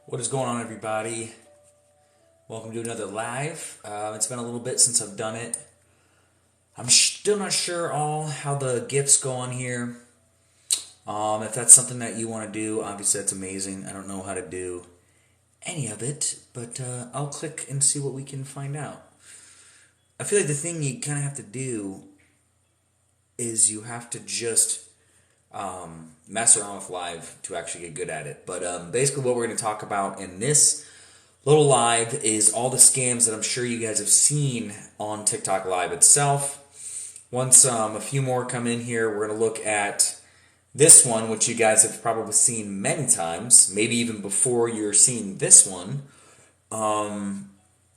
What is going on, everybody? Welcome to another live. It's been a little bit since I've done it. I'm still not sure how the gifts go on here. If that's something that you want to do, obviously that's amazing. I don't know how to do any of it, but I'll click and see what we can find out. I feel like the thing you kind of have to do is you have to just mess around with live to actually get good at it. But basically what we're going to talk about in this little live is all the scams that I'm sure you guys have seen on TikTok Live itself. Once a few more come in here, we're going to look at this one, which you guys have probably seen many times, maybe even before you're seeing this one. I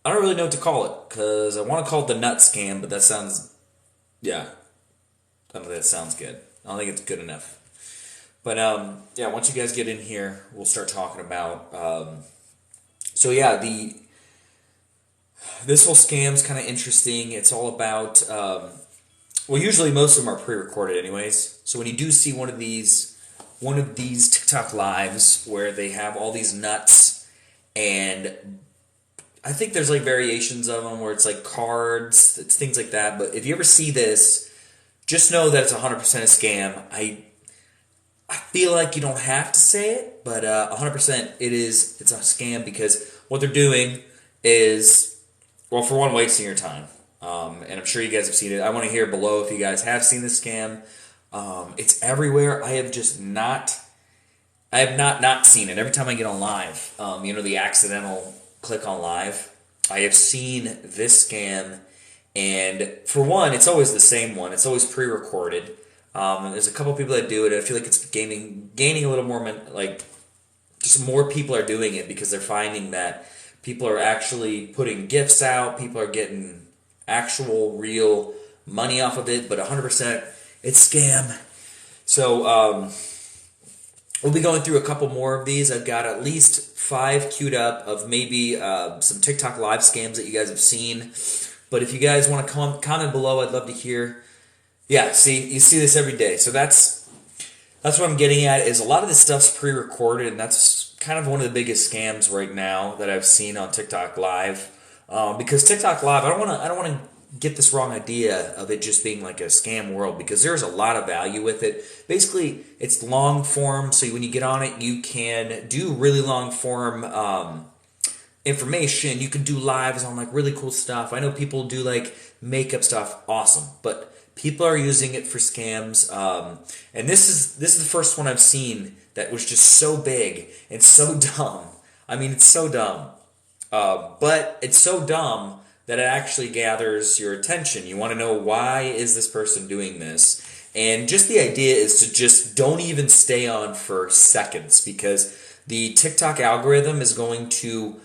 don't really know what to call it, because I want to call it the nut scam, but that sounds, yeah, I don't think that sounds good. I don't think it's good enough. But yeah, once you guys get in here, we'll start talking about. So yeah, this whole scam's kind of interesting. It's all about. Well, usually most of them are pre-recorded, anyways. So when you do see one of these TikTok lives where they have all these nuts, and I think there's like variations of them where it's like cards, it's things like that. But if you ever see this, just know that it's 100% a scam. I feel like you don't have to say it, but 100% it's a scam, because what they're doing is, well, for one, wasting your time. And I'm sure you guys have seen it. I want to hear below if you guys have seen this scam. It's everywhere. I have not seen it. Every time I get on live, the accidental click on live, I have seen this scam. And for one, it's always the same one. It's always pre-recorded. There's a couple people that do it. I feel like it's gaining a little more, just more people are doing it, because they're finding that people are actually putting gifts out. People are getting actual, real money off of it. But 100%, it's scam. So we'll be going through a couple more of these. I've got at least 5 queued up of maybe some TikTok live scams that you guys have seen. But if you guys want to comment below, I'd love to hear. Yeah, you see this every day. So that's what I'm getting at, is a lot of this stuff's pre-recorded, and that's kind of one of the biggest scams right now that I've seen on TikTok Live. Because TikTok Live, I don't want to get this wrong idea of it just being like a scam world, because there's a lot of value with it. Basically, it's long form, so when you get on it, you can do really long form information. You can do lives on like really cool stuff. I know people do like makeup stuff, awesome, but people are using it for scams. And this is the first one I've seen that was just so big and so dumb. I mean, it's so dumb, but it's so dumb that it actually gathers your attention. You want to know, why is this person doing this? And just the idea is to just don't even stay on for seconds, because the TikTok algorithm is going to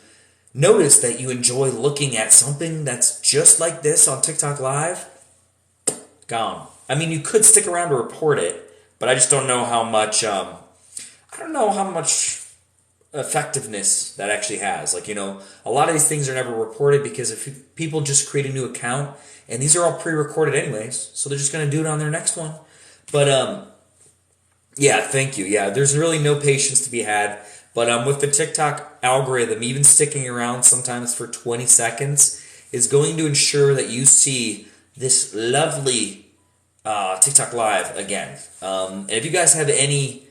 notice that you enjoy looking at something that's just like this on TikTok Live. Gone. I mean, you could stick around to report it, but I just don't know how much. I don't know how much effectiveness that actually has. Like, a lot of these things are never reported, because if people just create a new account, and these are all pre-recorded anyways, so they're just going to do it on their next one. But yeah, thank you. Yeah, there's really no patience to be had. But with the TikTok algorithm, even sticking around sometimes for 20 seconds is going to ensure that you see this lovely TikTok Live again. And if you guys have any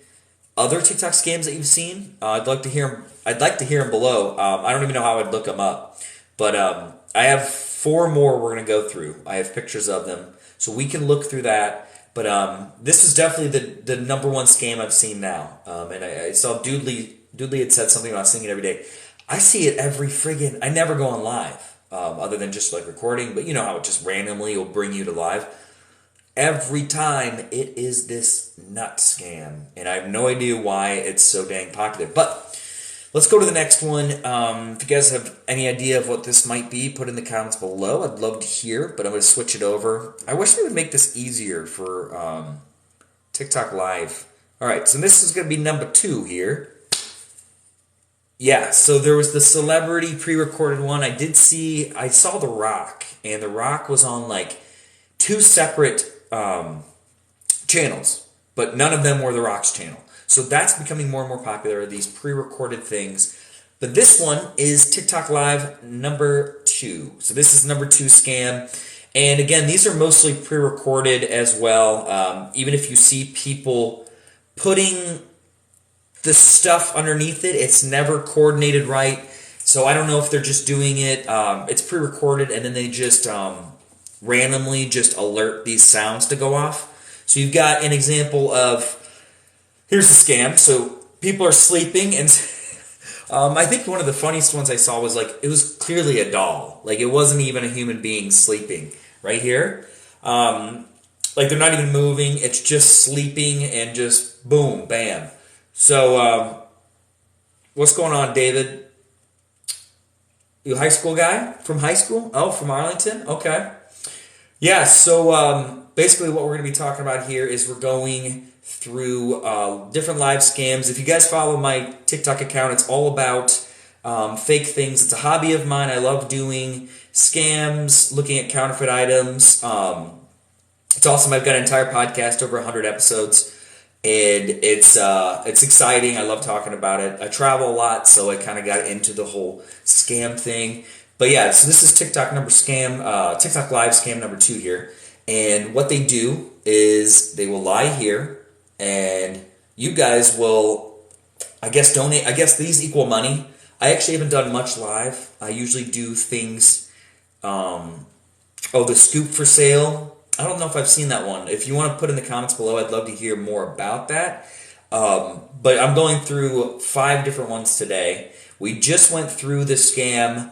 other TikTok scams that you've seen, I'd like to hear them. I'd like to hear them below. I don't even know how I'd look them up, but I have 4 more we're gonna go through. I have pictures of them, so we can look through that. But this is definitely the number one scam I've seen now. And I saw Doodly had said something about seeing it every day. I see it every friggin'. I never go on live, other than just like recording. But you know how it just randomly will bring you to live. Every time it is this nut scam, and I have no idea why it's so dang popular. But let's go to the next one. If you guys have any idea of what this might be, put in the comments below. I'd love to hear, but I'm going to switch it over. I wish they would make this easier for TikTok Live. All right, so this is going to be number 2 here. Yeah, so there was the celebrity pre-recorded one. I saw The Rock, and The Rock was on like 2 separate channels, but none of them were The Rock's channel. So that's becoming more and more popular, these pre-recorded things. But this one is TikTok Live number 2. So this is number 2 scam. And again, these are mostly pre-recorded as well. Even if you see people putting the stuff underneath it, it's never coordinated right. So I don't know if they're just doing it. It's pre-recorded and then they just randomly just alert these sounds to go off. So you've got an example of, here's the scam. So people are sleeping and I think one of the funniest ones I saw was like, it was clearly a doll. Like it wasn't even a human being sleeping right here. Like they're not even moving. It's just sleeping and just boom, bam. So what's going on, David? You a high school guy? From high school? Oh, from Arlington? Okay. Yeah, so basically what we're going to be talking about here is we're going through different live scams. If you guys follow my TikTok account, it's all about fake things. It's a hobby of mine. I love doing scams, looking at counterfeit items. It's awesome. I've got an entire podcast, over 100 episodes, and it's exciting. I love talking about it. I travel a lot, so I kind of got into the whole scam thing. But yeah, so this is TikTok Live scam number 2 here. And what they do is they will lie here, and you guys will, I guess, donate. I guess these equal money. I actually haven't done much live. I usually do things, the scoop for sale. I don't know if I've seen that one. If you want to put in the comments below, I'd love to hear more about that. But I'm going through 5 different ones today. We just went through the scam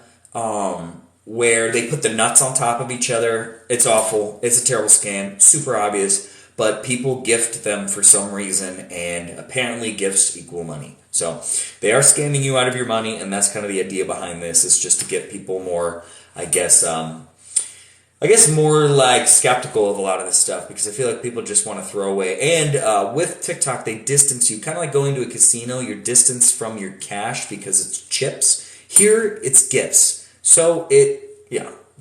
where they put the nuts on top of each other. It's awful. It's a terrible scam. Super obvious. But people gift them for some reason, and apparently gifts equal money. So they are scamming you out of your money, and that's kind of the idea behind this, is just to get people more, I guess more like skeptical of a lot of this stuff, because I feel like people just want to throw away. And with TikTok, they distance you, kind of like going to a casino. You're distanced from your cash because it's chips. Here, it's gifts. So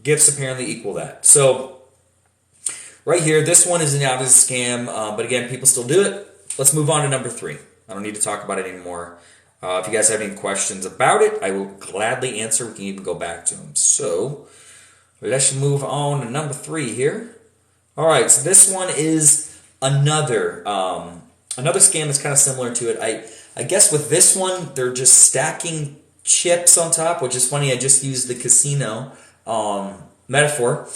gifts apparently equal that. So right here, this one is an obvious scam, but again, people still do it. Let's move on to number 3. I don't need to talk about it anymore. If you guys have any questions about it, I will gladly answer. We can even go back to them. So let's move on to number 3 here. All right, so this one is another scam that's kind of similar to it. I guess with this one, they're just stacking chips on top, which is funny. I just used the casino metaphor.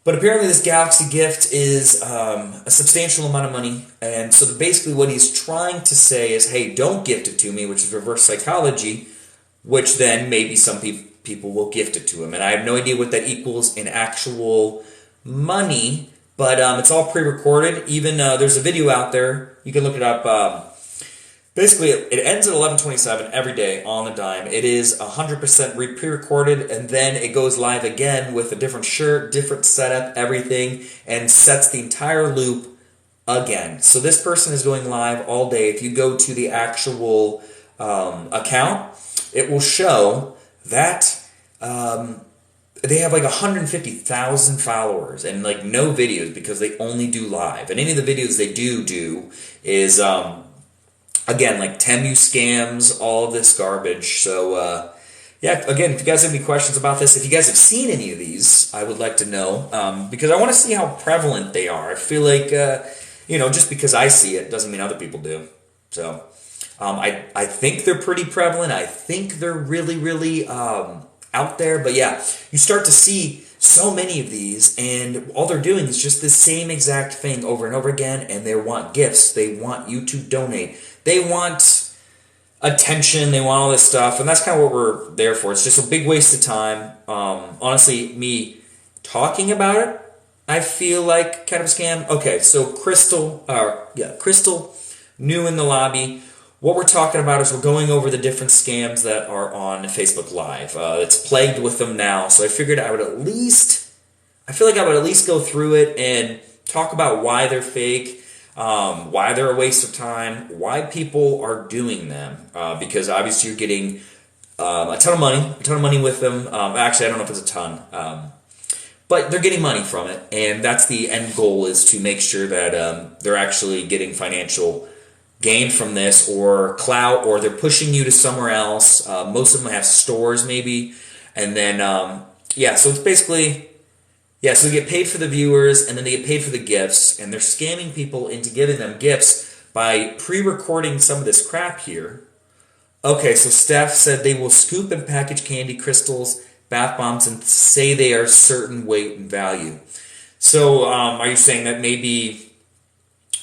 But apparently this Galaxy gift is a substantial amount of money. And so basically what he's trying to say is, hey, don't gift it to me, which is reverse psychology, which then maybe some people will gift it to him. And I have no idea what that equals in actual money, but it's all pre-recorded. Even there's a video out there. You can look it up. Basically, it ends at 11:27 every day on the dime. It is 100% pre-recorded, and then it goes live again with a different shirt, different setup, everything, and sets the entire loop again. So this person is going live all day. If you go to the actual account, it will show that they have like 150,000 followers and like no videos, because they only do live. And any of the videos they do is again, like Temu scams, all of this garbage. So, again, if you guys have any questions about this, if you guys have seen any of these, I would like to know, because I want to see how prevalent they are. I feel like, just because I see it doesn't mean other people do. So, I think they're pretty prevalent. I think they're really, really out there. But yeah, you start to see so many of these, and all they're doing is just the same exact thing over and over again, and they want gifts. They want you to donate. They want attention. They want all this stuff, and that's kind of what we're there for. It's just a big waste of time. Honestly, me talking about it, I feel like kind of a scam. Okay, so Crystal, new in the lobby. What we're talking about is we're going over the different scams that are on Facebook Live. It's plagued with them now, so I figured I feel like I would at least go through it and talk about why they're fake, why they're a waste of time, why people are doing them, because obviously you're getting a ton of money with them. Actually, I don't know if it's a ton, but they're getting money from it, and that's the end goal, is to make sure that they're actually getting financial gain from this, or clout, or they're pushing you to somewhere else. Most of them have stores maybe, and then so it's basically so they get paid for the viewers, and then they get paid for the gifts, and they're scamming people into giving them gifts by pre-recording some of this crap here. Okay, so Steph said they will scoop and package candy, crystals, bath bombs, and say they are certain weight and value. So are you saying that maybe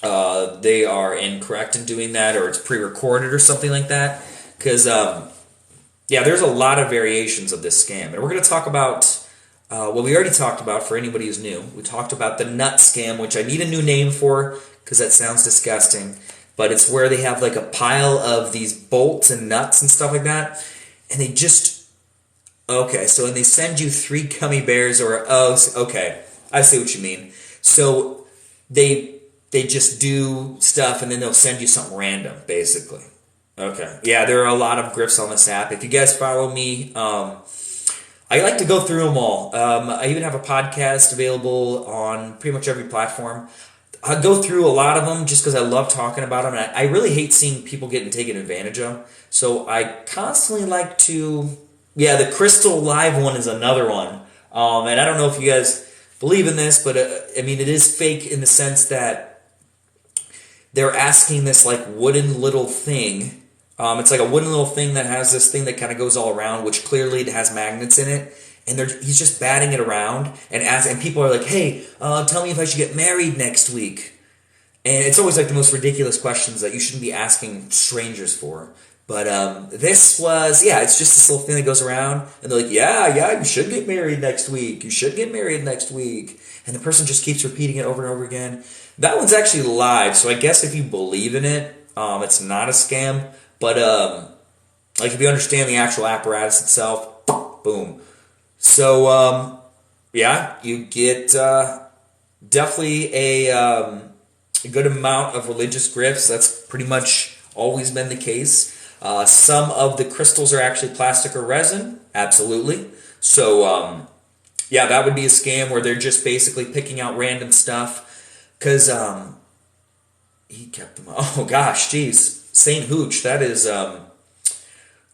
they are incorrect in doing that, or it's pre-recorded or something like that? Because there's a lot of variations of this scam, and we're going to talk about we already talked about, for anybody who's new. We talked about the nut scam, which I need a new name for because that sounds disgusting. But it's where they have like a pile of these bolts and nuts and stuff like that, and they just and they send you 3 gummy bears, I see what you mean. So they just do stuff, and then they'll send you something random, basically. Okay. Yeah, there are a lot of grifts on this app. If you guys follow me, I like to go through them all. I even have a podcast available on pretty much every platform. I go through a lot of them just because I love talking about them, and I really hate seeing people getting taken advantage of. So I constantly like to... Yeah, the Crystal Live one is another one. And I don't know if you guys believe in this, but it is fake in the sense that they're asking this like wooden little thing. It's like a wooden little thing that has this thing that kind of goes all around, which clearly has magnets in it. And he's just batting it around and people are like, hey, tell me if I should get married next week. And it's always like the most ridiculous questions that you shouldn't be asking strangers for. But this was, it's just this little thing that goes around. And they're like, yeah, you should get married next week. You should get married next week. And the person just keeps repeating it over and over again. That one's actually live, so I guess if you believe in it, it's not a scam. But if you understand the actual apparatus itself, boom. So, you get definitely a good amount of religious grifts. That's pretty much always been the case. Some of the crystals are actually plastic or resin. Absolutely. So, that would be a scam where they're just basically picking out random stuff. Because he kept them. Oh, gosh, geez. Saint Hooch, that is...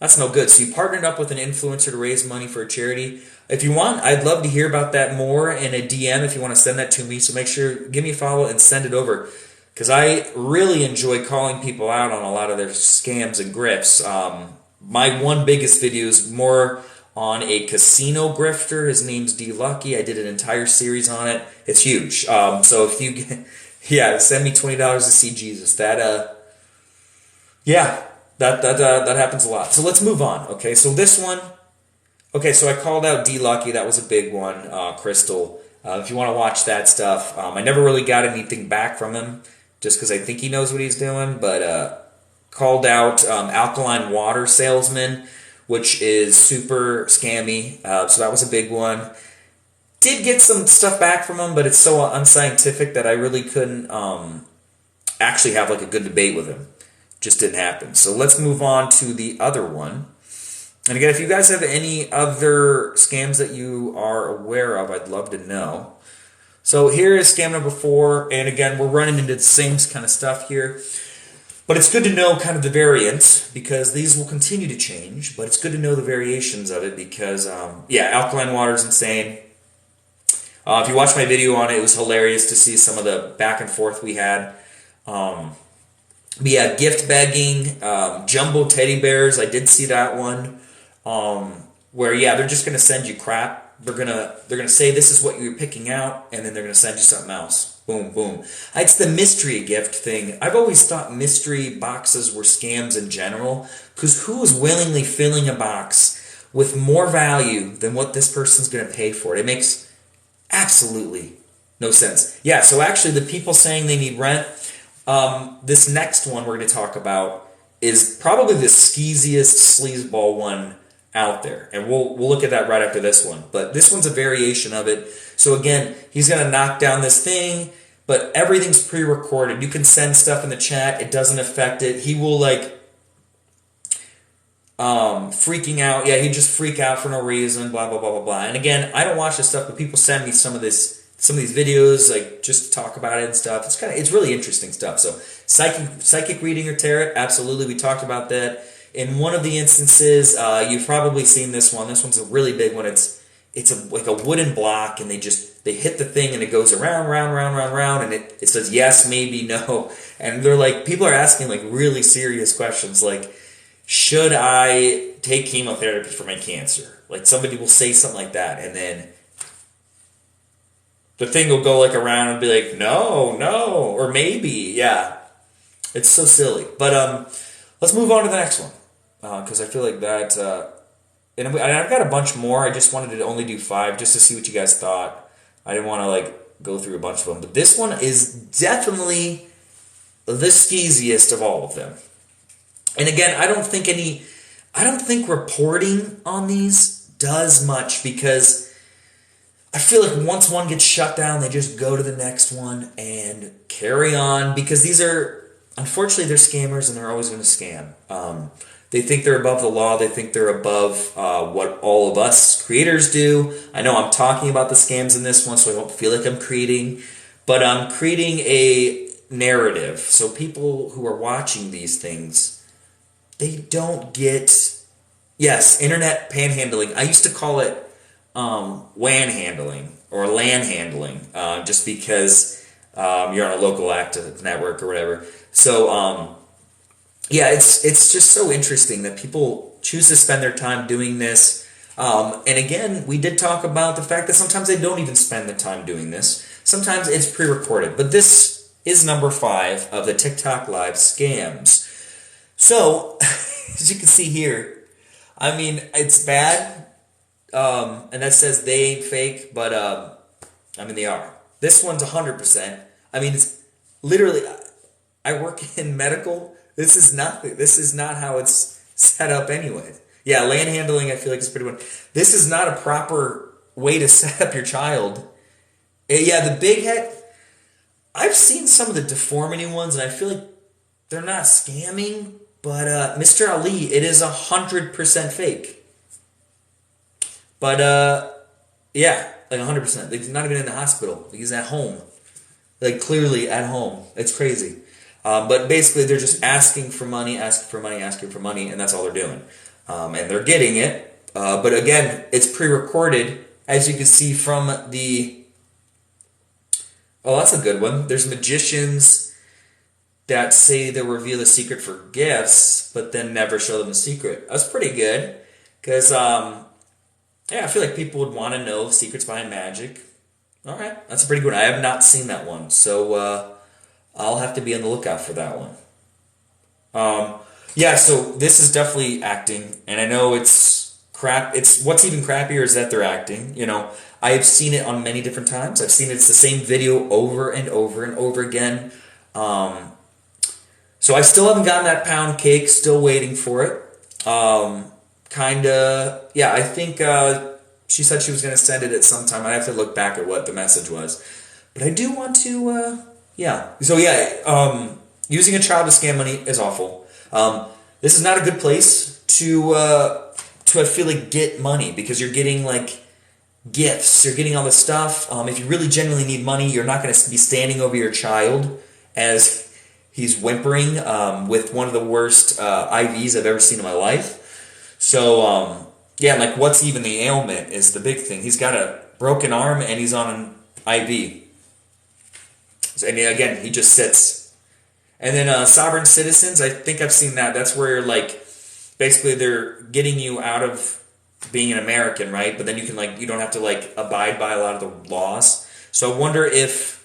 that's no good. So you partnered up with an influencer to raise money for a charity. If you want, I'd love to hear about that more in a DM if you want to send that to me. So make sure, give me a follow and send it over. Because I really enjoy calling people out on a lot of their scams and grifts. My one biggest video is more on a casino grifter. His name's D Lucky. I did an entire series on it. It's huge. So if you, send me $20 to see Jesus. That happens a lot. So let's move on. Okay, so this one. Okay, so I called out D Lucky. That was a big one. Crystal. If you want to watch that stuff, I never really got anything back from him, just because I think he knows what he's doing. But called out alkaline water salesman, which is super scammy. So that was a big one. Did get some stuff back from him, but it's so unscientific that I really couldn't actually have like a good debate with him. Just didn't happen. So let's move on to the other one. And again, if you guys have any other scams that you are aware of, I'd love to know. So here is scam number 4. And again, we're running into the same kind of stuff here. But it's good to know kind of the variants, because these will continue to change. But it's good to know the variations of it because, alkaline water is insane. If you watched my video on it, it was hilarious to see some of the back and forth we had. Gift begging, jumbo teddy bears. I did see that one. Where they're just gonna send you crap. They're gonna say this is what you're picking out, and then they're gonna send you something else. Boom, boom. It's the mystery gift thing. I've always thought mystery boxes were scams in general, because who is willingly filling a box with more value than what this person's gonna pay for it? It makes absolutely no sense. Yeah. So actually, the people saying they need rent. This next one we're going to talk about is probably the skeeziest sleazeball one out there. And we'll look at that right after this one. But this one's a variation of it. So again, he's going to knock down this thing, but everything's pre-recorded. You can send stuff in the chat. It doesn't affect it. He will freaking out. Yeah, he'd just freak out for no reason, blah, blah, blah, blah, blah. And again, I don't watch this stuff, but people send me some of this some of these videos, like just talk about it and stuff. It's really interesting stuff. So psychic reading or tarot, absolutely. We talked about that. In one of the instances, you've probably seen this one. This one's a really big one. Like a wooden block, and they hit the thing, and it goes around, round, round, round, round, and it says yes, maybe, no. And they're like, people are asking like really serious questions, like, should I take chemotherapy for my cancer? Like somebody will say something like that, and then the thing will go like around and be like, no, or maybe, yeah. It's so silly. But let's move on to the next one, because I feel like that, and I've got a bunch more. I just wanted to only do 5 just to see what you guys thought. I didn't want to like go through a bunch of them, but this one is definitely the skeeziest of all of them. And again, I don't think reporting on these does much, because I feel like once one gets shut down, they just go to the next one and carry on, because these are, unfortunately, they're scammers, and they're always going to scam. They think they're above the law. They think they're above what all of us creators do. I know I'm talking about the scams in this one, so I don't feel like I'm creating, but I'm creating a narrative. So people who are watching these things, they don't get, yes, internet panhandling. I used to call it WAN handling or LAN handling, just because you're on a local active network or whatever. So, yeah, it's just so interesting that people choose to spend their time doing this. And again, we did talk about the fact that sometimes they don't even spend the time doing this. Sometimes it's pre-recorded. But this is number 5 of the TikTok Live scams. So, as you can see here, I mean, it's bad. And that says they ain't fake, but I mean, they are. This one's 100%. I mean, it's literally, I work in medical. This is not how it's set up anyway. Yeah, LAN handling, I feel like, is pretty one. This is not a proper way to set up your child. Yeah, the big head, I've seen some of the deformity ones, and I feel like they're not scamming, but Mr. Ali, it is 100% fake. But, yeah, like 100%. Like, he's not even in the hospital. He's at home. Like, clearly at home. It's crazy. But basically, they're just asking for money, and that's all they're doing. And they're getting it. But again, it's pre-recorded, as you can see from the... Oh, that's a good one. There's magicians that say they'll reveal the secret for gifts, but then never show them the secret. That's pretty good. Because, yeah, I feel like people would want to know secrets behind magic. All right, that's a pretty good one. I have not seen that one. So, I'll have to be on the lookout for that one. Yeah, so this is definitely acting, and I know it's crap. It's what's even crappier is that they're acting. You know, I have seen it on many different times. I've seen it's the same video over and over and over again. So I still haven't gotten that pound cake. Still waiting for it. Kinda. Yeah, I think she said she was going to send it at some time. I have to look back at what the message was, but I do want to. Yeah. So yeah, using a child to scam money is awful. This is not a good place to I feel like get money, because you're getting like gifts, you're getting all this stuff. If you really genuinely need money, you're not going to be standing over your child as he's whimpering with one of the worst IVs I've ever seen in my life. So yeah, like what's even the ailment is the big thing. He's got a broken arm and he's on an IV. And again, he just sits. And then sovereign citizens, I think I've seen that. That's where, like, basically they're getting you out of being an American, right? But then you can, like, you don't have to, like, abide by a lot of the laws. So I wonder if,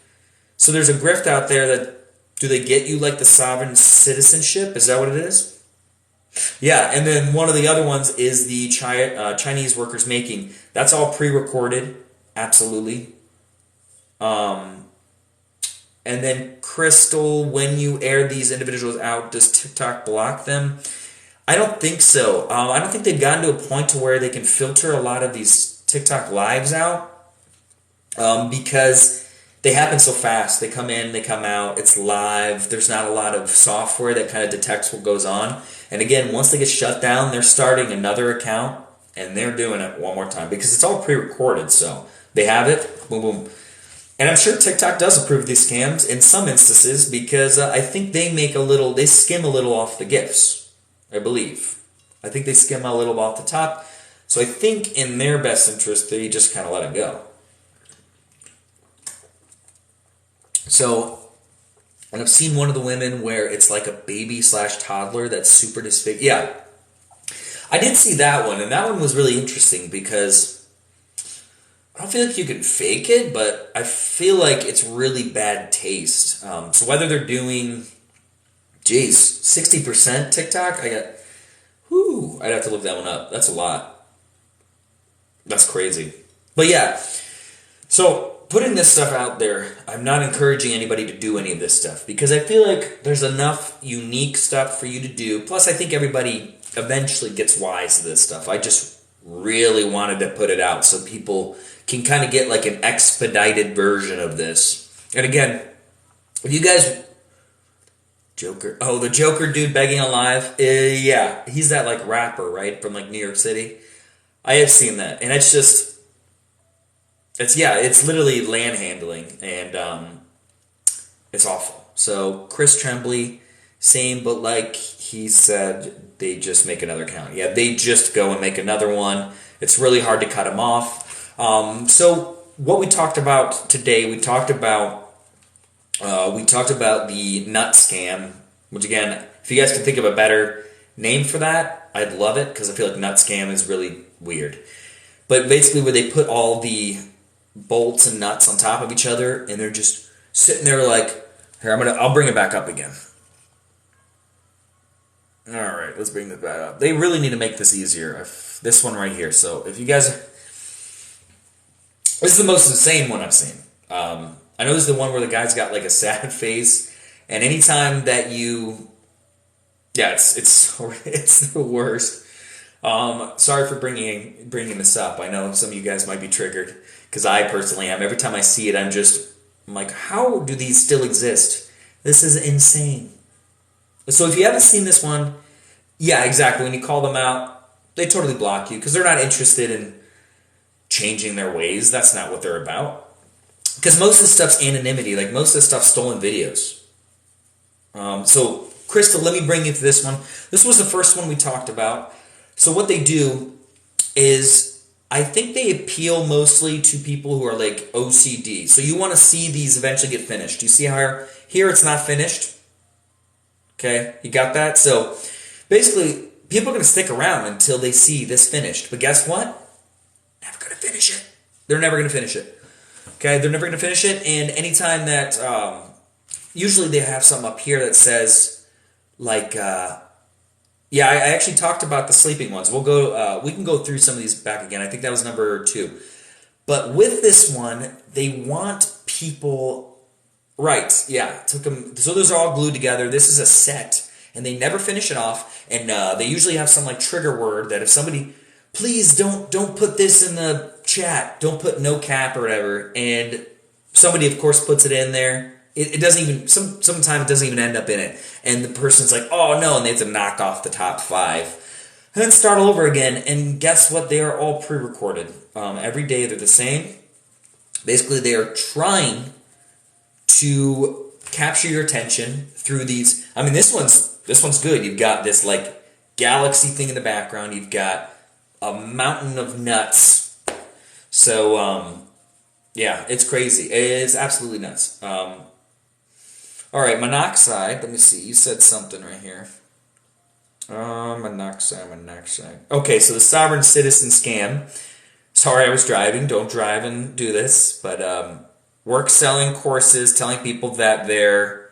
so there's a grift out there that, do they get you, like, the sovereign citizenship? Is that what it is? Yeah, and then one of the other ones is the Chinese workers making. That's all pre-recorded, absolutely. And then, Crystal, when you air these individuals out, does TikTok block them? I don't think so. I don't think they've gotten to a point to where they can filter a lot of these TikTok lives out, because they happen so fast. They come in, they come out, it's live. There's not a lot of software that kind of detects what goes on. And again, once they get shut down, they're starting another account, and they're doing it one more time, because it's all pre-recorded, so they have it, boom, boom. And I'm sure TikTok does approve these scams in some instances because I think they skim a little off the gifts, I believe. I think they skim a little off the top. So I think in their best interest, they just kind of let it go. So, and I've seen one of the women where it's like a baby / toddler that's super disfigured. Yeah, I did see that one, and that one was really interesting because I don't feel like you can fake it, but I feel like it's really bad taste. So whether they're doing, 60% TikTok, I'd have to look that one up. That's a lot. That's crazy. But yeah, so putting this stuff out there, I'm not encouraging anybody to do any of this stuff because I feel like there's enough unique stuff for you to do. Plus, I think everybody eventually gets wise to this stuff. I just really wanted to put it out so people can kind of get like an expedited version of this. And again, if you guys... Joker. Oh, the Joker dude begging alive. Yeah, he's that like rapper, right? From like New York City. I have seen that. And it's just... It's literally land handling. And it's awful. So, Chris Tremblay, same, but like he said, they just make another account. Yeah, they just go and make another one. It's really hard to cut them off. So what we talked about today, we talked about the nut scam, which again, if you guys can think of a better name for that, I'd love it because I feel like nut scam is really weird. But basically where they put all the bolts and nuts on top of each other and they're just sitting there like, here, I'll bring it back up again. All right, let's bring this back up. They really need to make this easier. This one right here. So if you guys... This is the most insane one I've seen. I know this is the one where the guy's got like a sad face, and anytime that you... Yeah, it's the worst. Sorry for bringing this up. I know some of you guys might be triggered, because I personally am. Every time I see it, I'm like, how do these still exist? This is insane. So if you haven't seen this one, yeah, exactly. When you call them out, they totally block you because they're not interested in changing their ways. That's not what they're about. Because most of the stuff's anonymity. Like most of the stuff's stolen videos. So, Crystal, let me bring you to this one. This was the first one we talked about. So what they do is, I think they appeal mostly to people who are like OCD. So you want to see these eventually get finished. You see how here it's not finished? Okay, you got that? So basically, people are going to stick around until they see this finished. But guess what? Never going to finish it. They're never going to finish it. Okay, they're never going to finish it. And anytime that, usually they have something up here that says, like, I actually talked about the sleeping ones. We can go through some of these back again. I think that was number 2. But with this one, they want people... Right, yeah. Took them. So those are all glued together. This is a set, and they never finish it off. And they usually have some like trigger word that if somebody, please don't put this in the chat. Don't put no cap or whatever. And somebody, of course, puts it in there. It doesn't even. Sometimes it doesn't even end up in it. And the person's like, oh no, and they have to knock off the top 5, and then start all over again. And guess what? They are all pre-recorded. Every day they're the same. Basically, they are trying to capture your attention through these. I mean, this one's good. You've got this like galaxy thing in the background. You've got a mountain of nuts. So yeah, it's crazy. It's absolutely nuts. All right, monoxide. Let me see. You said something right here. Monoxide. Okay, so the sovereign citizen scam. Sorry, I was driving. Don't drive and do this, but work selling courses, telling people that there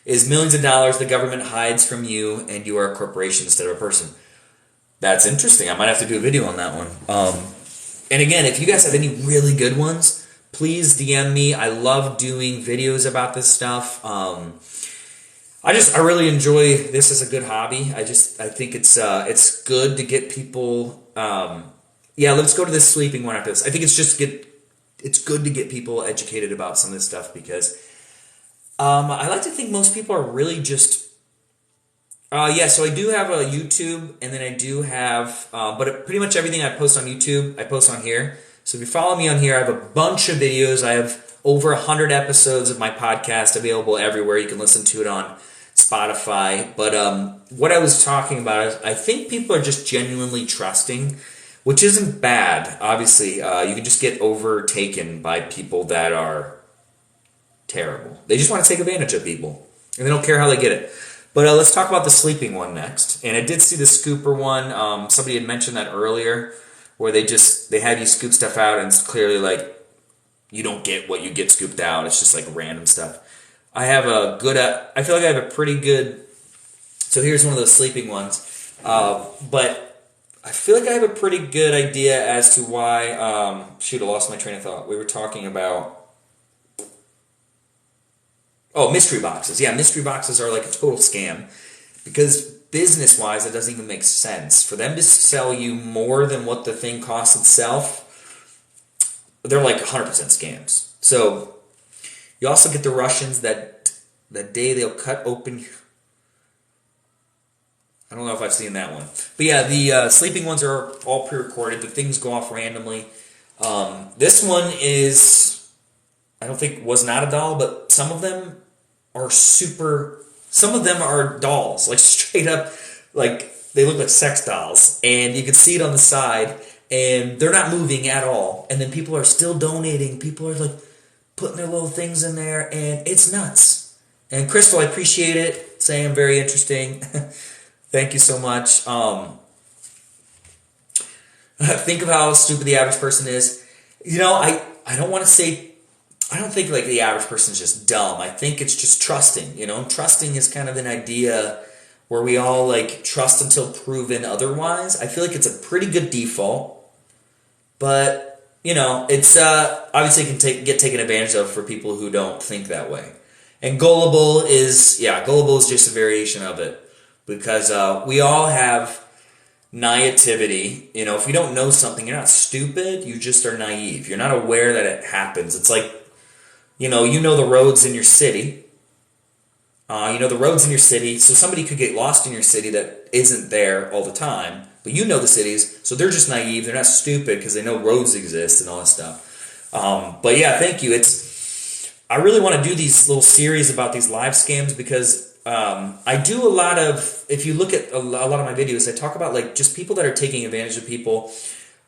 is millions of dollars the government hides from you and you are a corporation instead of a person. That's interesting. I might have to do a video on that one. And again, if you guys have any really good ones, please DM me. I love doing videos about this stuff. I really enjoy this as a good hobby. I think it's good to get people... let's go to this sleeping one after this. I think it's good to get people educated about some of this stuff because I like to think most people are really just... so I do have a YouTube, and then I do have... but pretty much everything I post on YouTube, I post on here. So if you follow me on here, I have a bunch of videos. I have over 100 episodes of my podcast available everywhere. You can listen to it on Spotify. But what I was talking about is I think people are just genuinely trusting, which isn't bad. Obviously, you can just get overtaken by people that are terrible. They just want to take advantage of people, and they don't care how they get it. But let's talk about the sleeping one next. And I did see the scooper one. Somebody had mentioned that earlier, where they have you scoop stuff out, and it's clearly like you don't get what you get scooped out. It's just like random stuff. I feel like I have a pretty good. So here's one of those sleeping ones, but I feel like I have a pretty good idea as to why. Shoot, I lost my train of thought. We were talking about. Oh, mystery boxes. Yeah, mystery boxes are like a total scam because business-wise, it doesn't even make sense. For them to sell you more than what the thing costs itself, they're like 100% scams. So you also get the Russians that the day they'll cut open. I don't know if I've seen that one. But yeah, the sleeping ones are all pre-recorded. The things go off randomly. This one is, I don't think was not a doll, but some of them are some of them are dolls, like straight up, like they look like sex dolls, and you can see it on the side, and they're not moving at all, and then people are still donating, people are like putting their little things in there, and it's nuts. And Crystal, I appreciate it, saying very interesting. Thank you so much. Think of how stupid the average person is. You know, I don't want to say, I don't think like the average person is just dumb. I think it's just trusting, you know? Trusting is kind of an idea where we all like trust until proven otherwise. I feel like it's a pretty good default, but you know, it's obviously can get taken advantage of for people who don't think that way. And gullible is just a variation of it because we all have naivety. You know, if you don't know something, you're not stupid, you just are naive. You're not aware that it happens. It's like, you know the roads in your city. So somebody could get lost in your city that isn't there all the time, but you know the cities, so they're just naive. They're not stupid because they know roads exist and all that stuff. But yeah, thank you. I really want to do these little series about these live scams because I do a lot of, if you look at a lot of my videos, I talk about like just people that are taking advantage of people.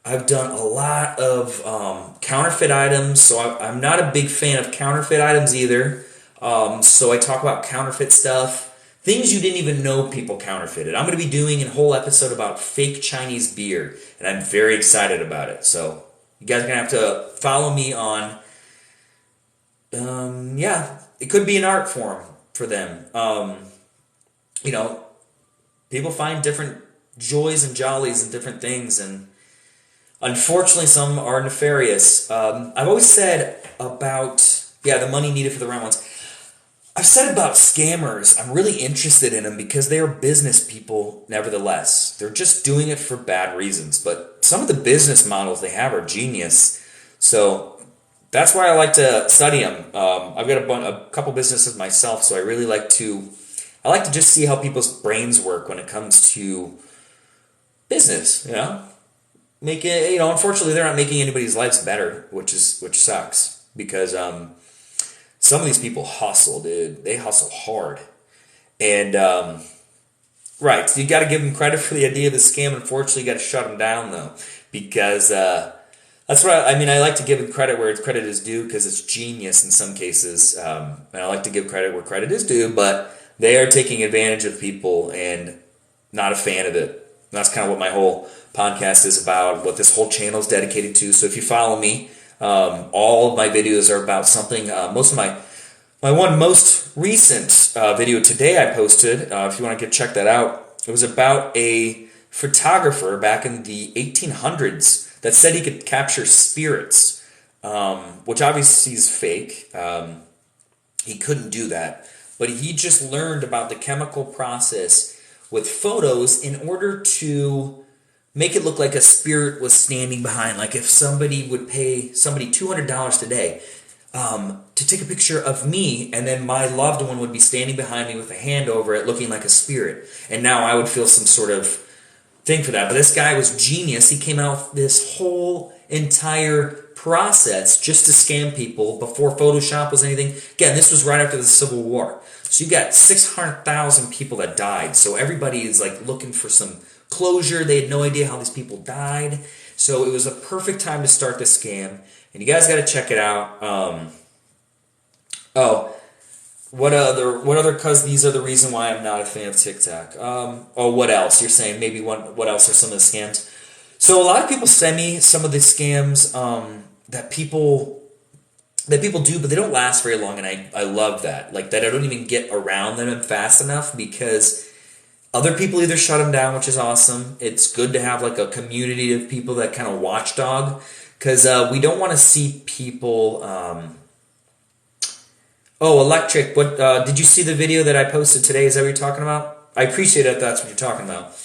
I've done a lot of counterfeit items, so I'm not a big fan of counterfeit items either. So I talk about counterfeit stuff, things you didn't even know people counterfeited. I'm going to be doing a whole episode about fake Chinese beer, and I'm very excited about it. So you guys are going to have to follow me on, it could be an art form for them. You know, people find different joys and jollies in different things, and unfortunately, some are nefarious. I've always said about, the money needed for the round ones. I've said about scammers, I'm really interested in them because they are business people nevertheless. They're just doing it for bad reasons. But some of the business models they have are genius. So that's why I like to study them. I've got a couple businesses myself, so I really like to just see how people's brains work when it comes to business, you know? Unfortunately, they're not making anybody's lives better, which sucks because some of these people hustle, dude. They hustle hard, and right. So you got to give them credit for the idea of the scam. Unfortunately, you got to shut them down though, because that's what I like to give them credit where credit is due because it's genius in some cases, and I like to give credit where credit is due. But they are taking advantage of people, and not a fan of it. And that's kind of what my whole podcast is about, what this whole channel is dedicated to. So if you follow me, all of my videos are about something. Most of my one most recent video today I posted, if you want to check that out, it was about a photographer back in the 1800s that said he could capture spirits, which obviously is fake. He couldn't do that, but he just learned about the chemical process with photos in order to make it look like a spirit was standing behind. Like if somebody would pay somebody $200 today to take a picture of me, and then my loved one would be standing behind me with a hand over it looking like a spirit. And now I would feel some sort of thing for that. But this guy was genius. He came out with this whole entire process just to scam people before Photoshop was anything. Again, this was right after the Civil War. So you got 600,000 people that died. So everybody is like looking for some closure. They had no idea how these people died. So it was a perfect time to start this scam. And you guys got to check it out. What other, cause these are the reason why I'm not a fan of TikTok. What else? You're saying maybe what else are some of the scams? So a lot of people send me some of the scams that people do, but they don't last very long, and I love that. Like that I don't even get around them fast enough because other people either shut them down, which is awesome. It's good to have like a community of people that kind of watchdog, because we don't want to see people. Electric. What did you see the video that I posted today? Is that what you're talking about? I appreciate it if that's what you're talking about.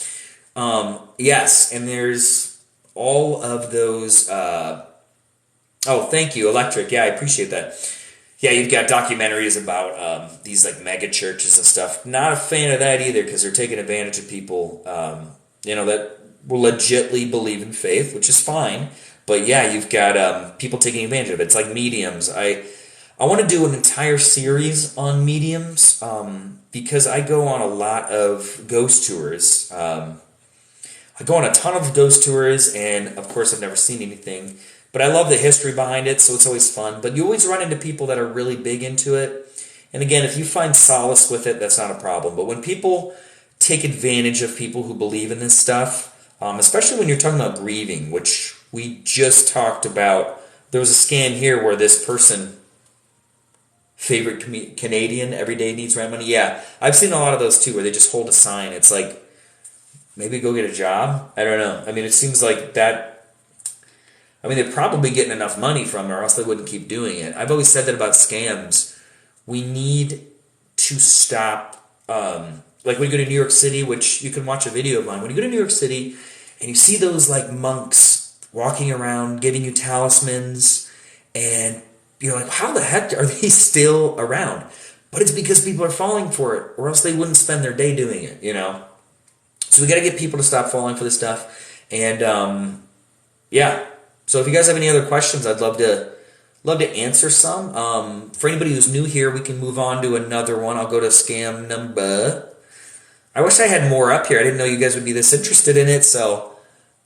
Yes, and there's all of those. Thank you, Electric. Yeah, I appreciate that. Yeah, you've got documentaries about these like mega churches and stuff. Not a fan of that either because they're taking advantage of people, that will legitly believe in faith, which is fine. But yeah, you've got people taking advantage of it. It's like mediums. I want to do an entire series on mediums because I go on a lot of ghost tours. I go on a ton of ghost tours, and of course I've never seen anything, but I love the history behind it, so it's always fun. But you always run into people that are really big into it. And again, if you find solace with it, that's not a problem. But when people take advantage of people who believe in this stuff, especially when you're talking about grieving, which we just talked about, there was a scam here where this person... Favorite Canadian, every day needs rent money. Yeah, I've seen a lot of those too, where they just hold a sign. It's like, maybe go get a job. I don't know. I mean, it seems like that. I mean, they're probably getting enough money from it, or else they wouldn't keep doing it. I've always said that about scams. We need to stop. Like when you go to New York City, which you can watch a video of mine. When you go to New York City and you see those like monks walking around giving you talismans and you're like, how the heck are they still around? But it's because people are falling for it, or else they wouldn't spend their day doing it, So we got to get people to stop falling for this stuff. And yeah, so if you guys have any other questions, I'd love to answer some. For anybody who's new here, we can move on to another one. I'll go to scam number. I wish I had more up here. I didn't know you guys would be this interested in it. So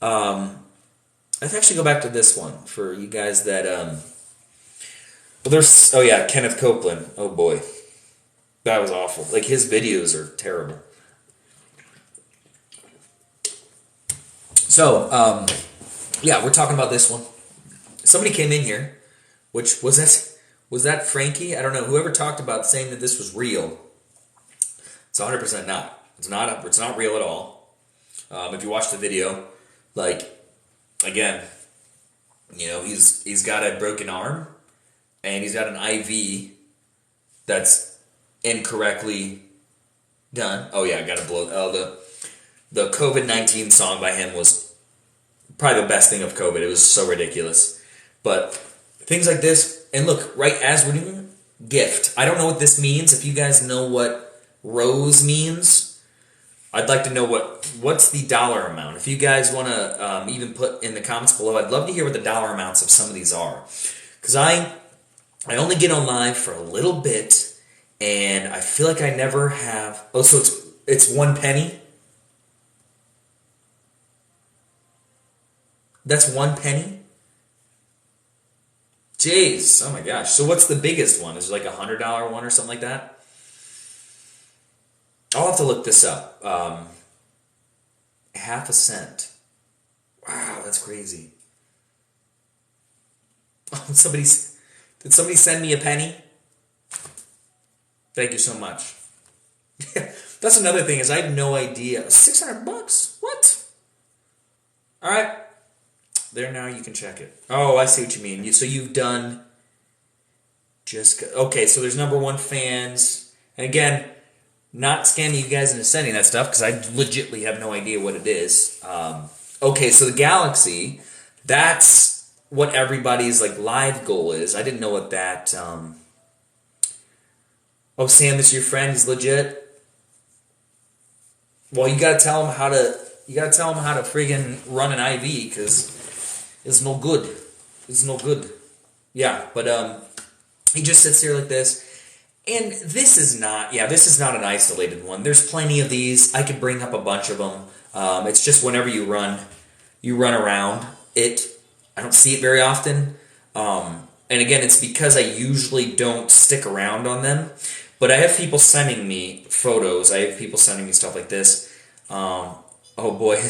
let's actually go back to this one for you guys that. Kenneth Copeland. Oh boy. That was awful. Like his videos are terrible. So, we're talking about this one. Somebody came in here, which was that Frankie? I don't know. Whoever talked about saying that this was real. It's 100% not. It's not real at all. If you watch the video, like again, he's got a broken arm. And he's got an IV that's incorrectly done. Oh yeah, I gotta blow. The COVID-19 song by him was probably the best thing of COVID. It was so ridiculous. But things like this, and look, right as we're doing gift. I don't know what this means. If you guys know what rose means, I'd like to know what's the dollar amount. If you guys want to even put in the comments below, I'd love to hear what the dollar amounts of some of these are. Because I only get on live for a little bit, and I feel like I never have... Oh, so it's 1 penny? That's 1 penny? Jeez, oh my gosh. So what's the biggest one? Is it like a $100 one or something like that? I'll have to look this up. Half a cent. Wow, that's crazy. Did somebody send me a penny? Thank you so much. That's another thing is I have no idea. $600? What? All right. There now you can check it. Oh, I see what you mean. So you've done just... Okay, so there's number one fans. And again, not scamming you guys into sending that stuff because I legitimately have no idea what it is. Okay, so the Galaxy, that's what everybody's like live goal is. I didn't know what that... Oh, Sam, this is your friend. He's legit. Well, you gotta tell him how to. You gotta tell him how to friggin' run an IV because it's no good. It's no good. Yeah, but he just sits here like this. And this is not an isolated one. There's plenty of these. I could bring up a bunch of them. It's just whenever you run around it. I don't see it very often. And again, it's because I usually don't stick around on them. But I have people sending me photos. I have people sending me stuff like this. Oh boy.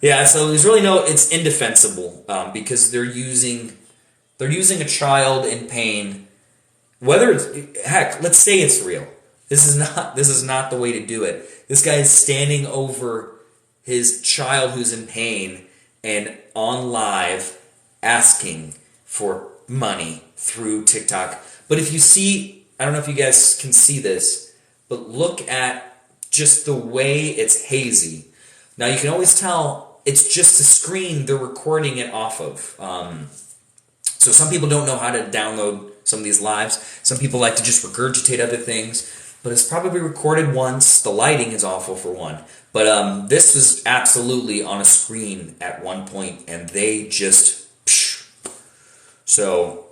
Yeah, so there's really it's indefensible because they're using a child in pain. Whether heck, let's say it's real. This is not the way to do it. This guy is standing over his child who's in pain and on live asking for money through TikTok. But if you see, I don't know if you guys can see this, but look at just the way it's hazy. Now you can always tell it's just a screen they're recording it off of. So some people don't know how to download some of these lives. Some people like to just regurgitate other things, but it's probably recorded once. The lighting is awful for one. But this was absolutely on a screen at one point, and they just... So,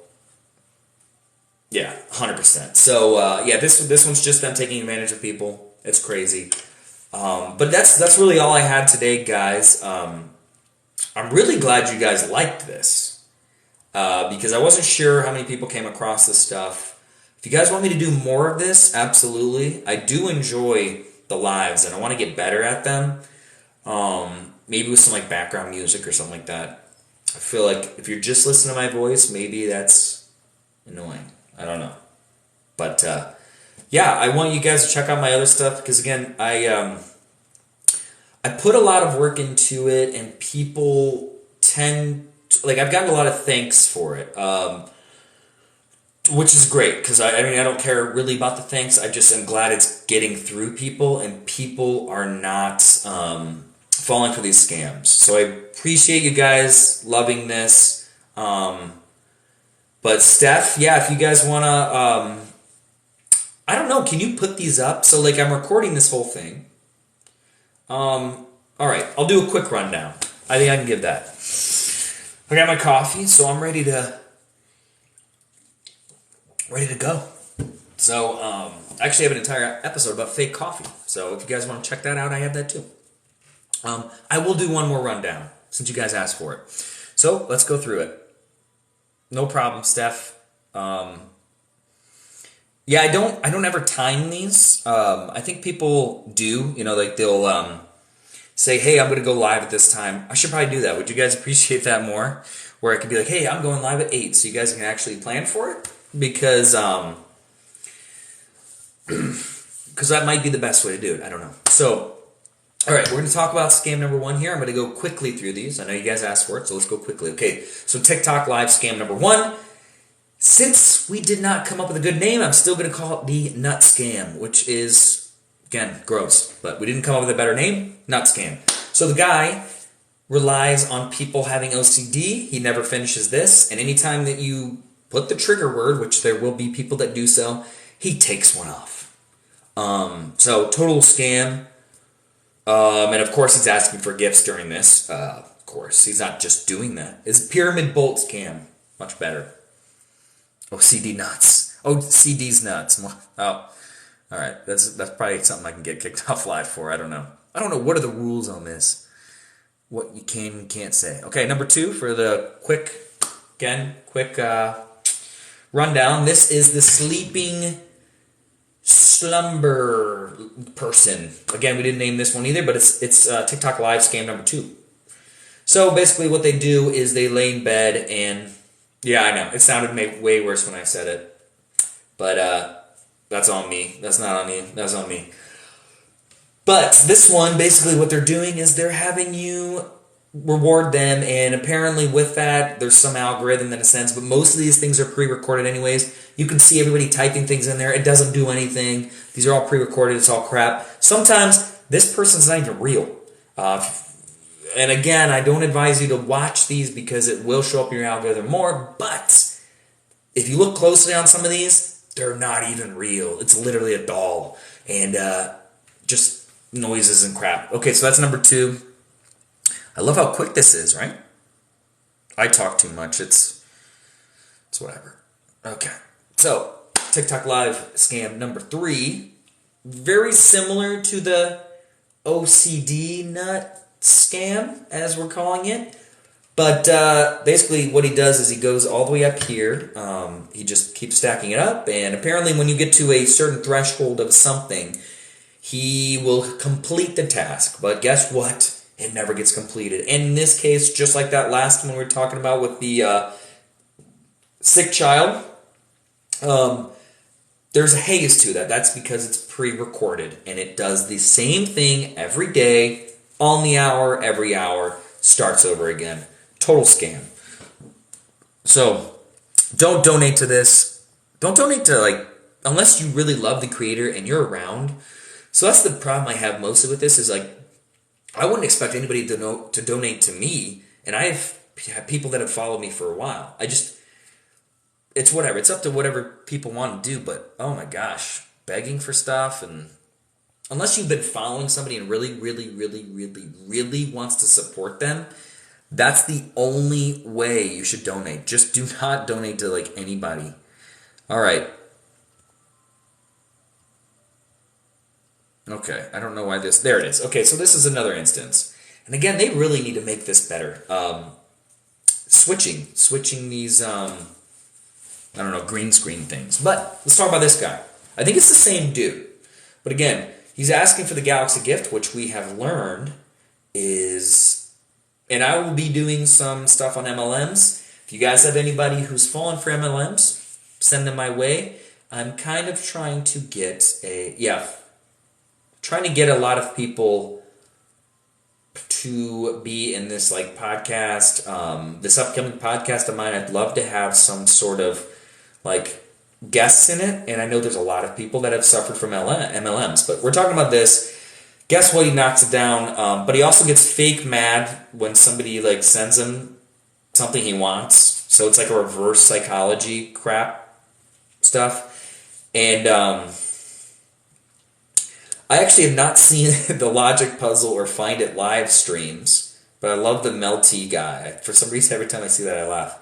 yeah, 100%. So, yeah, this one's just them taking advantage of people. It's crazy. But that's really all I had today, guys. I'm really glad you guys liked this. Because I wasn't sure how many people came across this stuff. If you guys want me to do more of this, absolutely. I do enjoy the lives, and I want to get better at them. Maybe with some like background music or something like that. I feel like if you're just listening to my voice, maybe that's annoying. I don't know. But yeah, I want you guys to check out my other stuff because again, I put a lot of work into it, and people tend to, like, I've gotten a lot of thanks for it. Which is great, because I mean, I don't care really about the thanks. I just am glad it's getting through people, and people are not falling for these scams. So I appreciate you guys loving this. But Steph, yeah, if you guys want to, I don't know, can you put these up? So, like, I'm recording this whole thing. All right, I'll do a quick rundown. I think I can give that. I got my coffee, so I'm ready to go. So, I actually have an entire episode about fake coffee. So if you guys want to check that out, I have that too. I will do one more rundown since you guys asked for it. So let's go through it. No problem, Steph. Yeah, I don't ever time these. I think people do. You know, like they'll say, "Hey, I'm going to go live at this time." I should probably do that. Would you guys appreciate that more? Where I could be like, "Hey, I'm going live at 8," so you guys can actually plan for it. Because that might be the best way to do it. I don't know. So, all right, we're going to talk about scam number 1 here. I'm going to go quickly through these. I know you guys asked for it, so let's go quickly. Okay, so TikTok Live scam number 1. Since we did not come up with a good name, I'm still going to call it the nut scam, which is, again, gross. But we didn't come up with a better name. Nut scam. So the guy relies on people having OCD. He never finishes this. And anytime that you put the trigger word, which there will be people that do so, he takes one off. So total scam. And of course he's asking for gifts during this. Of course, he's not just doing that. It's pyramid bolt scam. Much better. OCD nuts. OCD's nuts. Oh, all right. That's probably something I can get kicked off live for. I don't know. What are the rules on this? What you can and can't say. Okay, number 2 for the quick rundown. This is the sleeping slumber person. Again, we didn't name this one either, but it's TikTok Live scam number 2. So basically what they do is they lay in bed and, yeah, I know, it sounded way worse when I said it. But that's on me. That's not on you. That's on me. But this one, basically what they're doing is they're having you reward them, and apparently with that there's some algorithm that it sends, but most of these things are pre-recorded anyways. You can see everybody typing things in there. It doesn't do anything. These are all pre-recorded. It's all crap. Sometimes this person's not even real. And again, I don't advise you to watch these because it will show up in your algorithm more, but if you look closely on some of these, they're not even real. It's literally a doll and just noises and crap. Okay, so that's number 2. I love how quick this is, right? I talk too much. It's whatever. Okay. So, TikTok Live scam number 3. Very similar to the OCD nut scam, as we're calling it. But basically what he does is he goes all the way up here. He just keeps stacking it up. And apparently when you get to a certain threshold of something, he will complete the task. But guess what? It never gets completed. And in this case, just like that last one we were talking about with the sick child, there's a haze to that. That's because it's pre-recorded. And it does the same thing every day, on the hour, every hour, starts over again. Total scam. So, don't donate to this. Don't donate to, unless you really love the creator and you're around. So that's the problem I have mostly with this is, I wouldn't expect anybody to donate to me, and I have people that have followed me for a while. It's whatever. It's up to whatever people want to do, but oh my gosh, begging for stuff, and unless you've been following somebody and really, really, really, really, really wants to support them, that's the only way you should donate. Just do not donate to anybody. All right. Okay, I don't know why this... There it is. Okay, so this is another instance. And again, they really need to make this better. Switching these, green screen things. But let's talk about this guy. I think it's the same dude. But again, he's asking for the Galaxy gift, which we have learned is... And I will be doing some stuff on MLMs. If you guys have anybody who's fallen for MLMs, send them my way. I'm kind of trying to get trying to get a lot of people to be in this podcast, this upcoming podcast of mine. I'd love to have some sort of guests in it, and I know there's a lot of people that have suffered from MLMs, but we're talking about this. Guess what? He knocks it down, but he also gets fake mad when somebody sends him something he wants. So it's like a reverse psychology crap stuff, and I actually have not seen the Logic Puzzle or Find It live streams, but I love the Melty guy. For some reason, every time I see that, I laugh.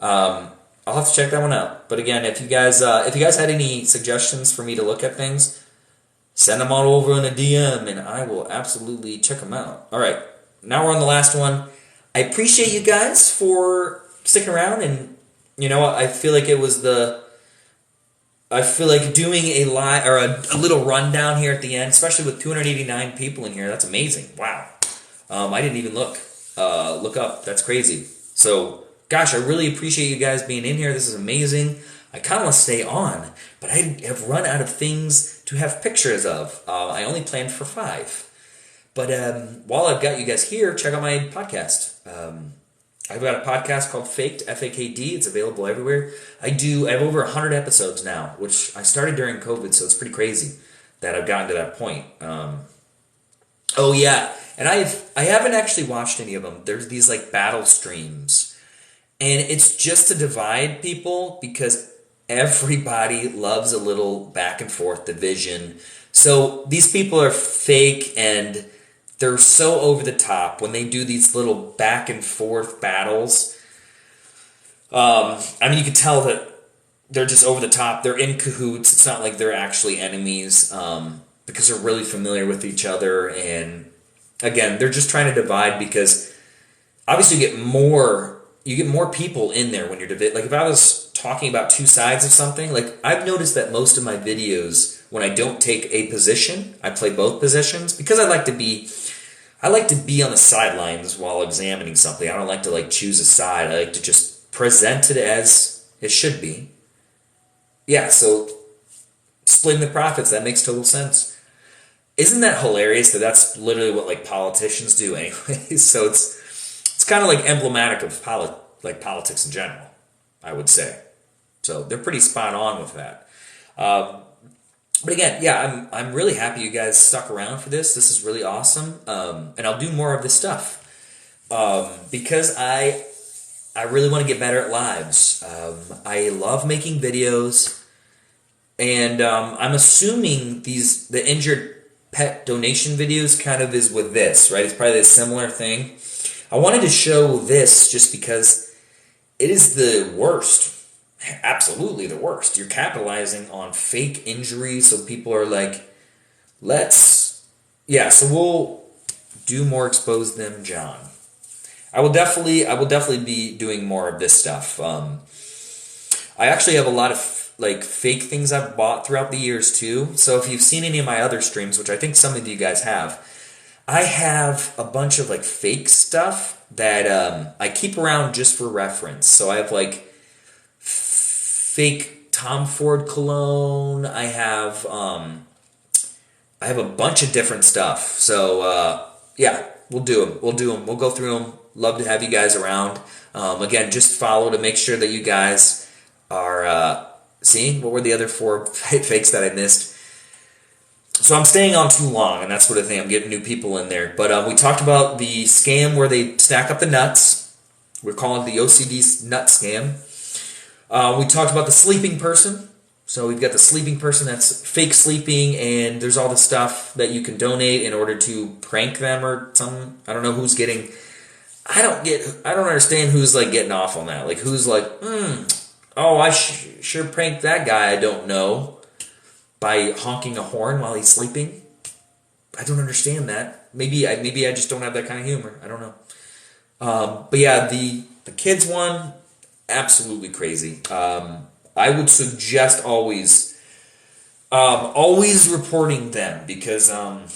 I'll have to check that one out. But again, if you guys had any suggestions for me to look at things, send them all over in a DM, and I will absolutely check them out. All right, now we're on the last one. I appreciate you guys for sticking around, and I feel like it was I feel like doing a live or a little rundown here at the end, especially with 289 people in here. That's amazing. Wow. I didn't even look up. That's crazy. So, gosh, I really appreciate you guys being in here. This is amazing. I kind of want to stay on, but I have run out of things to have pictures of. I only planned for 5. But while I've got you guys here, check out my podcast. I've got a podcast called Faked, F-A-K-D. It's available everywhere. I have over 100 episodes now, which I started during COVID, so it's pretty crazy that I've gotten to that point. Oh, yeah. And I haven't actually watched any of them. There's these battle streams. And it's just to divide people because everybody loves a little back and forth division. So these people are fake and they're so over the top when they do these little back and forth battles. You can tell that they're just over the top. They're in cahoots. It's not like they're actually enemies because they're really familiar with each other. And again, they're just trying to divide because obviously you get more people in there when you're divided. If I was talking about two sides of something, I've noticed that most of my videos, when I don't take a position, I play both positions because I like to be on the sidelines while examining something. I don't like to choose a side. I like to just present it as it should be. Yeah, so splitting the profits, that makes total sense. Isn't that hilarious that that's literally what politicians do anyway? So it's kind of emblematic of politics in general, I would say. So they're pretty spot on with that. But again, yeah, I'm really happy you guys stuck around for this. This is really awesome, and I'll do more of this stuff because I really want to get better at lives. I love making videos, and I'm assuming the injured pet donation videos kind of is with this, right? It's probably a similar thing. I wanted to show this just because it is the worst. Absolutely the worst. You're capitalizing on fake injuries, so people are like, so we'll do more expose them, John. I will definitely be doing more of this stuff. I actually have a lot of like fake things I've bought throughout the years too. So if you've seen any of my other streams, which I think some of you guys have, I have a bunch of like fake stuff that I keep around just for reference. So I have like fake Tom Ford cologne. I have a bunch of different stuff. So yeah, we'll do them. We'll go through them. Love to have you guys around. Again, just follow to make sure that you guys are seeing. What were the other 4 fakes that I missed? So I'm staying on too long, and that's sort of thing. I'm getting new people in there. But we talked about the scam where they stack up the nuts. We're calling it the OCD nut scam. We talked about the sleeping person. So we've got the sleeping person that's fake sleeping, and there's all the stuff that you can donate in order to prank them or something. I don't know who's getting... I don't understand who's like getting off on that. Like who's like, I sure pranked that guy I don't know by honking a horn while he's sleeping. I don't understand that. Maybe I just don't have that kind of humor. I don't know. But yeah, the kids one, absolutely crazy. I would suggest always reporting them because I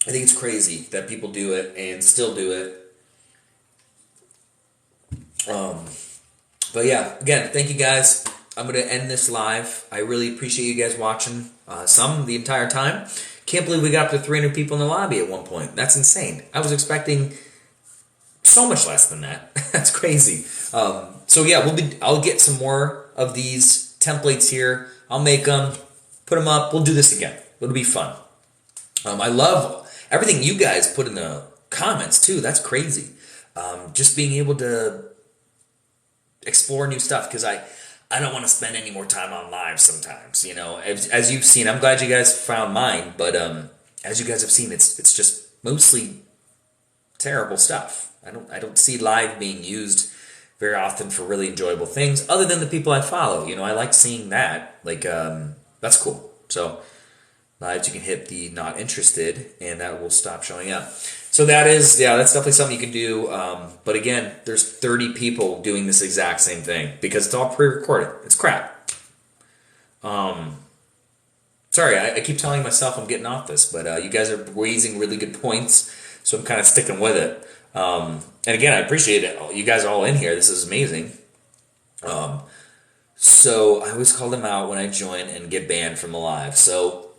think it's crazy that people do it and still do it. But yeah, again, thank you guys. I'm going to end this live. I really appreciate you guys watching the entire time. Can't believe we got up to 300 people in the lobby at one point. That's insane. I was expecting so much less than that. That's crazy. So yeah, I'll get some more of these templates here. I'll make them, put them up. We'll do this again. It'll be fun. I love everything you guys put in the comments too. That's crazy. Just being able to explore new stuff because I don't want to spend any more time on live sometimes. You know, as you've seen, I'm glad you guys found mine, but as you guys have seen, it's just mostly terrible stuff. I don't see live being used very often for really enjoyable things, other than the people I follow. You know, I like seeing that. Like that's cool. So lives, you can hit the not interested, and that will stop showing up. So that's definitely something you can do. But again, there's 30 people doing this exact same thing because it's all pre-recorded. It's crap. Sorry, I keep telling myself I'm getting off this, but you guys are raising really good points, so I'm kind of sticking with it. And again, I appreciate it. You guys are all in here. This is amazing. So I always call them out when I join and get banned from the live. So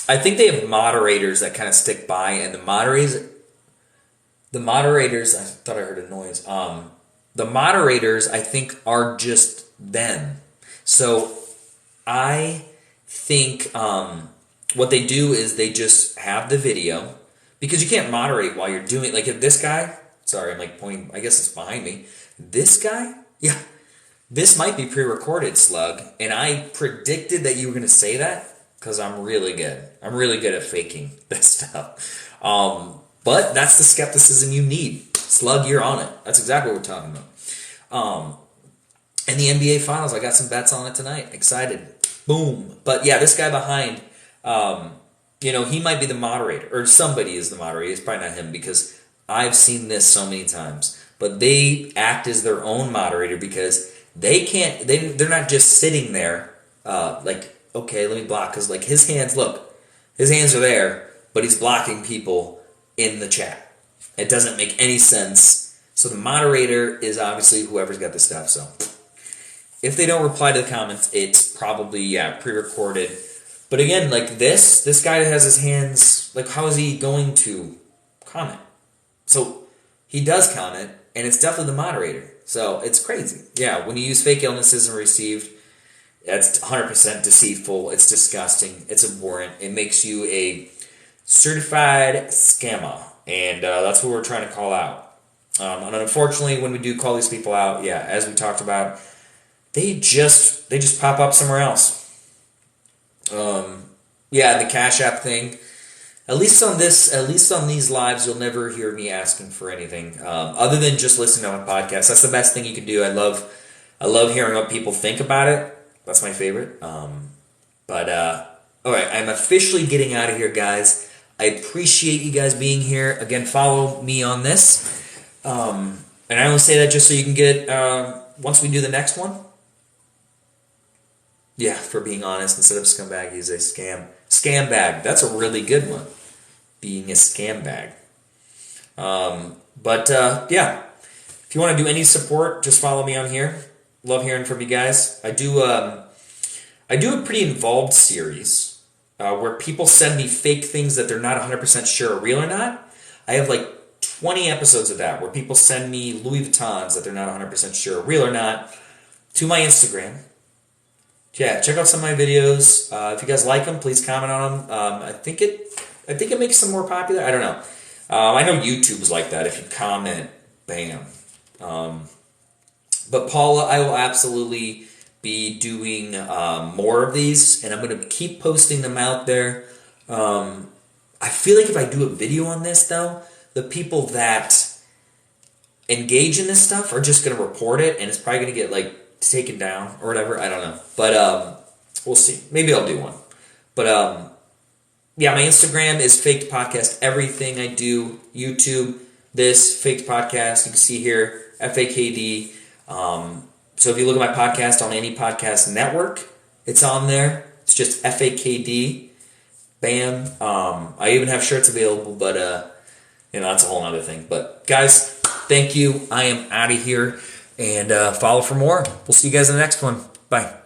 I think they have moderators that kind of stick by, and the moderators, I thought I heard a noise. The moderators, I think, are just them. So I think what they do is they just have the video, because you can't moderate while you're doing, like if this guy, sorry, I'm like pointing, I guess it's behind me. This guy, yeah, this might be pre-recorded, Slug, and I predicted that you were going to say that because I'm really good. I'm really good at faking this stuff. But that's the skepticism you need. Slug, you're on it. That's exactly what we're talking about. And the NBA Finals, I got some bets on it tonight. Excited. Boom. But yeah, this guy behind, he might be the moderator, or somebody is the moderator. It's probably not him, because I've seen this so many times. But they act as their own moderator because they're not just sitting there okay, let me block, because like his hands are there, but he's blocking people in the chat. It doesn't make any sense. So the moderator is obviously whoever's got the stuff. So if they don't reply to the comments, it's probably pre-recorded. But again, like this guy has his hands, like how is he going to comment? So he does comment, and it's definitely the moderator. So it's crazy. Yeah, when you use fake illnesses and received, that's 100% deceitful. It's disgusting. It's abhorrent. It makes you a certified scammer, and that's what we're trying to call out. And unfortunately, when we do call these people out, as we talked about, they just pop up somewhere else. The Cash App thing, at least on these lives, you'll never hear me asking for anything other than just listening to my podcast. That's the best thing you can do. I love hearing what people think about it. That's my favorite. All right, I'm officially getting out of here, guys. I appreciate you guys being here. Again, follow me on this. And I only say that just so you can get, once we do the next one. Yeah, for being honest, instead of scumbag, he's a scam bag. That's a really good one. Being a scam bag. Yeah, if you want to do any support, just follow me on here. Love hearing from you guys. I do a pretty involved series where people send me fake things that they're not 100% sure are real or not. I have like 20 episodes of that where people send me Louis Vuittons that they're not 100% sure are real or not to my Instagram. Yeah, check out some of my videos. If you guys like them, please comment on them. I think it makes them more popular. I don't know. I know YouTube's like that. If you comment, bam. But Paula, I will absolutely be doing more of these, and I'm going to keep posting them out there. I feel like if I do a video on this, though, the people that engage in this stuff are just going to report it, and it's probably going to get like taken down or whatever. I don't know, but we'll see. Maybe I'll do one. But yeah, my Instagram is Faked Podcast. Everything I do, YouTube, this Faked Podcast, you can see here FAKD. So if you look at my podcast on any podcast network, it's on there. It's just FAKD. Bam. I even have shirts available, but that's a whole other thing. But guys, thank you. I am out of here, and follow for more. We'll see you guys in the next one. Bye.